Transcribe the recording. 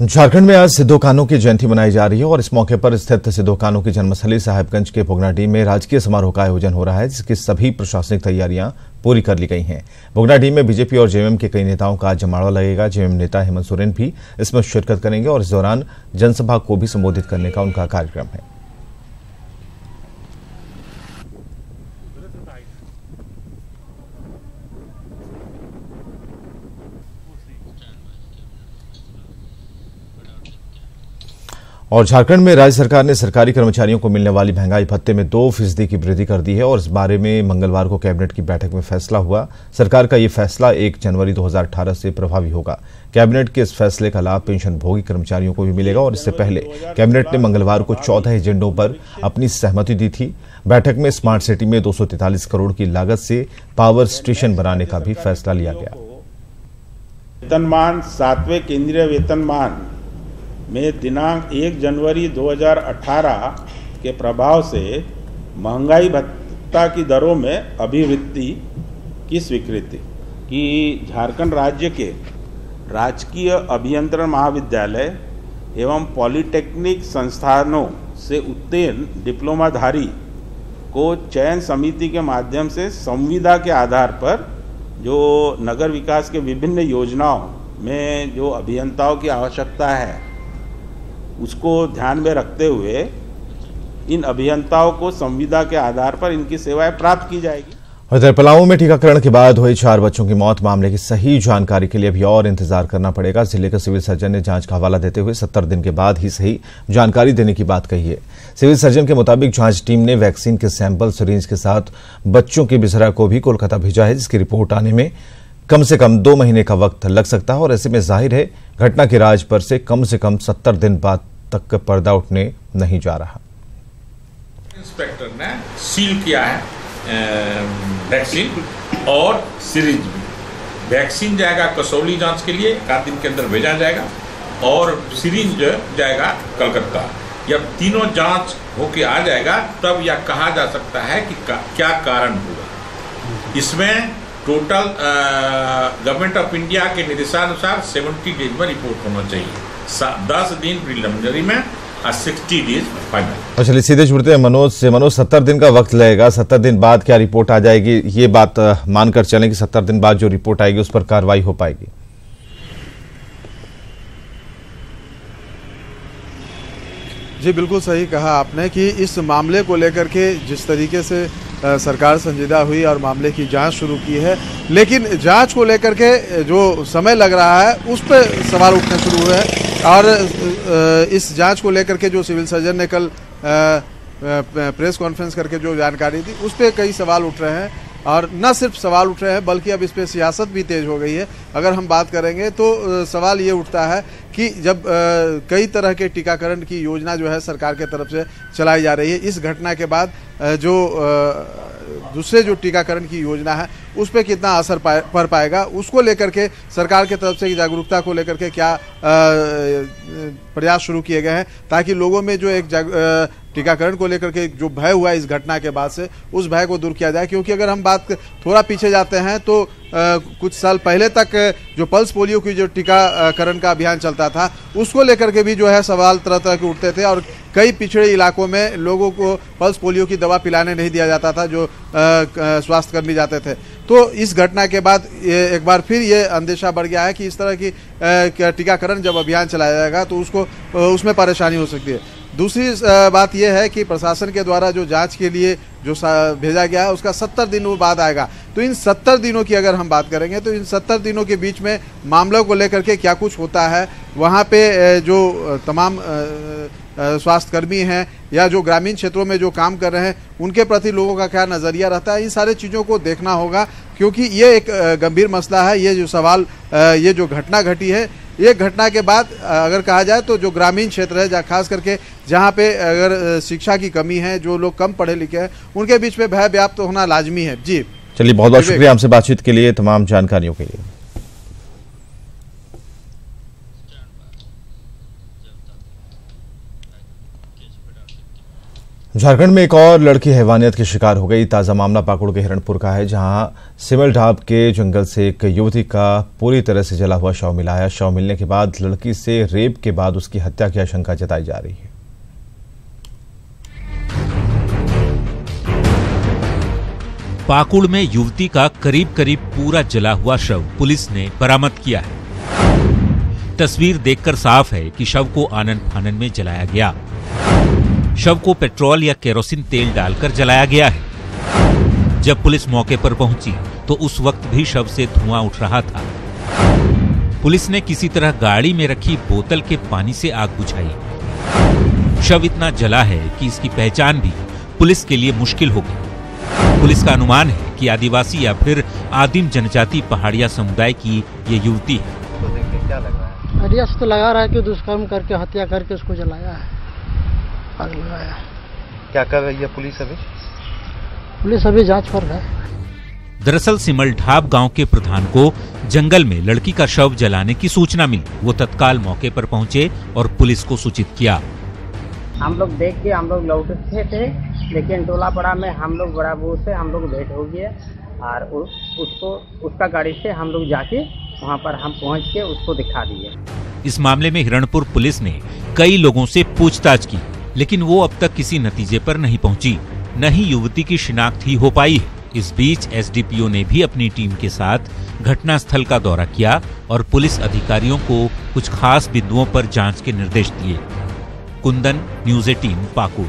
झारखंड में आज सिद्धो कान्हू की जयंती मनाई जा रही है और इस मौके पर स्थित सिद्धो कान्हू की जन्मस्थली साहिबगंज के भुगनाडीह में राजकीय समारोह का आयोजन हो रहा है, जिसकी सभी प्रशासनिक तैयारियां पूरी कर ली गई हैं। भुगनाडीह में बीजेपी और जेएमएम के कई नेताओं का आज जमावड़ा लगेगा। जेएमएम नेता हेमंत सोरेन भी इसमें शिरकत करेंगे और इस दौरान जनसभा को भी संबोधित करने का उनका कार्यक्रम है। और झारखंड में राज्य सरकार ने सरकारी कर्मचारियों को मिलने वाली महंगाई भत्ते में 2% की वृद्धि कर दी है और इस बारे में मंगलवार को कैबिनेट की बैठक में फैसला हुआ। सरकार का ये फैसला 1 जनवरी 2018 से प्रभावी होगा। कैबिनेट के इस फैसले का लाभ पेंशनभोगी कर्मचारियों को भी मिलेगा और इससे पहले कैबिनेट ने मंगलवार को 14 एजेंडों पर अपनी सहमति दी थी। बैठक में स्मार्ट सिटी में 243 करोड़ की लागत से पावर स्टेशन बनाने का भी फैसला लिया गया। वेतनमान 7वें केंद्रीय वेतनमान में दिनांक 1 जनवरी 2018 के प्रभाव से महंगाई भत्ता की दरों में अभिवृद्धि की स्वीकृति कि झारखंड राज्य के राजकीय अभियंत्रण महाविद्यालय एवं पॉलिटेक्निक संस्थानों से उत्तीर्ण डिप्लोमाधारी को चयन समिति के माध्यम से संविदा के आधार पर जो नगर विकास के विभिन्न योजनाओं में जो अभियंताओं की आवश्यकता है उसको ध्यान में रखते हुए इन अभियंताओं को संविदा के आधार पर इनकी सेवाएं प्राप्त की जाएगी। उधर पलामू में टीकाकरण के बाद हुई 4 बच्चों की मौत मामले की सही जानकारी के लिए अभी और इंतजार करना पड़ेगा। जिले के सिविल सर्जन ने जांच का हवाला देते हुए 70 दिन के बाद ही सही जानकारी देने की बात कही है। सिविल सर्जन के मुताबिक जांच टीम ने वैक्सीन के सैंपल सिरिंज के साथ बच्चों की बिसरा को भी कोलकाता भेजा है, जिसकी रिपोर्ट आने में कम से कम 2 महीने का वक्त लग सकता है और ऐसे में जाहिर है घटना के राज पर से कम 70 दिन बाद तक पर्दा उठने नहीं जा रहा। इंस्पेक्टर ने सील किया है वैक्सीन और सिरिंज भी। वैक्सीन जाएगा कसौली जांच के लिए, 1 दिन के अंदर भेजा जाएगा और सिरिंज जाएगा कलकत्ता। जब तीनों जांच होके आ जाएगा तब यह कहा जा सकता है कि क्या कारण हुआ। इसमें टोटल गवर्नमेंट ऑफ इंडिया के निर्देशानुसार 70 डेज में रिपोर्ट होना चाहिए, 10 दिन प्रिलिमिनरी में और 60 डेज फाइनल। और चलिए सीधे जुड़ते हैं मनोज से। मनोज, 70 दिन का वक्त लगेगा, 70 दिन बाद क्या रिपोर्ट आ जाएगी? ये बात मानकर चलें कि 70 दिन बाद जो रिपोर्ट आएगी उस पर कार्रवाई हो पाएगी? जी बिल्कुल सही कहा आपने कि इस मामले को लेकर के जिस तरीके से सरकार संजीदा हुई और मामले की जांच शुरू की है, लेकिन जांच को लेकर के जो समय लग रहा है उस पर सवाल उठने शुरू हुए हैं और इस जांच को लेकर के जो सिविल सर्जन ने कल प्रेस कॉन्फ्रेंस करके जो जानकारी दी उस पर कई सवाल उठ रहे हैं और न सिर्फ सवाल उठ रहे हैं बल्कि अब इस पर सियासत भी तेज हो गई है। अगर हम बात करेंगे तो सवाल ये उठता है कि जब कई तरह के टीकाकरण की योजना जो है सरकार के तरफ से चलाई जा रही है, इस घटना के बाद जो दूसरे जो टीकाकरण की योजना है उस पर कितना असर पड़ पाएगा, उसको लेकर के सरकार के तरफ से जागरूकता को लेकर के क्या प्रयास शुरू किए गए हैं ताकि लोगों में जो एक टीकाकरण को लेकर के जो भय हुआ इस घटना के बाद से उस भय को दूर किया जाए। क्योंकि अगर हम बात थोड़ा पीछे जाते हैं तो कुछ साल पहले तक जो पल्स पोलियो की जो टीकाकरण का अभियान चलता था उसको लेकर के भी जो है सवाल तरह तरह के उठते थे और कई पिछड़े इलाकों में लोगों को पल्स पोलियो की दवा पिलाने नहीं दिया जाता था जो स्वास्थ्यकर्मी जाते थे। तो इस घटना के बाद एक बार फिर ये अंदेशा बढ़ गया है कि इस तरह की टीकाकरण जब अभियान चलाया जाएगा तो उसमें परेशानी हो सकती है। दूसरी बात यह है कि प्रशासन के द्वारा जो जांच के लिए जो भेजा गया है उसका 70 दिनों बाद आएगा। तो इन 70 दिनों की अगर हम बात करेंगे तो इन 70 दिनों के बीच में मामलों को लेकर के क्या कुछ होता है, वहाँ पे जो तमाम स्वास्थ्यकर्मी हैं या जो ग्रामीण क्षेत्रों में जो काम कर रहे हैं उनके प्रति लोगों का क्या नज़रिया रहता है, इन सारे चीज़ों को देखना होगा। क्योंकि ये एक गंभीर मसला है। ये जो सवाल ये जो घटना घटी है, ये घटना के बाद अगर कहा जाए तो जो ग्रामीण क्षेत्र है खास करके जहाँ पे अगर शिक्षा की कमी है, जो लोग कम पढ़े लिखे हैं, उनके बीच में भय व्याप्त होना लाजमी है। जी चलिए, बहुत बहुत शुक्रिया हमसे बातचीत के लिए, तमाम जानकारियों के लिए। झारखंड में एक और लड़की हैवानियत की शिकार हो गई। ताजा मामला पाकुड़ के हिरणपुर का है, जहां सिमलढाब के जंगल से एक युवती का पूरी तरह से जला हुआ शव मिला है। शव मिलने के बाद लड़की से रेप के बाद उसकी हत्या की आशंका जताई जा रही है। पाकुड़ में युवती का करीब करीब पूरा जला हुआ शव पुलिस ने बरामद किया है। तस्वीर देखकर साफ है कि शव को आनन फानन में जलाया गया। शव को पेट्रोल या केरोसिन तेल डालकर जलाया गया है। जब पुलिस मौके पर पहुंची तो उस वक्त भी शव से धुआं उठ रहा था। पुलिस ने किसी तरह गाड़ी में रखी बोतल के पानी से आग बुझाई। शव इतना जला है कि इसकी पहचान भी पुलिस के लिए मुश्किल हो गई। पुलिस का अनुमान है कि आदिवासी या फिर आदिम जनजाति पहाड़िया समुदाय की ये युवती है। तो देखिए क्या लग रहा है? आइडिया से तो लगा रहा है कि दुष्कर्म करके हत्या करके उसको जलाया है, आग लगाया। क्या कर रही है पुलिस अभी? पुलिस अभी जांच पर है। दरअसल सिमलढाब गांव के प्रधान को जंगल में लड़की का शव जलाने की सूचना मिली। वो तत्काल मौके पर पहुंचे और पुलिस को सूचित किया। हम लोग देख के हम लोग लौटते थे, लेकिन टोलापड़ा में हम लोग बड़ा वो से हम लोग भेंट हो गए और उसका गाड़ी से हम लोग जाके वहाँ पर हम पहुँच के उसको दिखा दिए। इस मामले में हिरणपुर पुलिस ने कई लोगों से पूछताछ की, लेकिन वो अब तक किसी नतीजे पर नहीं पहुंची, न ही युवती की शिनाख्त ही हो पाई है। इस बीच एसडीपीओ ने भी अपनी टीम के साथ घटनास्थल का दौरा किया और पुलिस अधिकारियों को कुछ खास बिंदुओं पर जांच के निर्देश दिए। कुंदन, न्यूज़ 18 पाकुड़।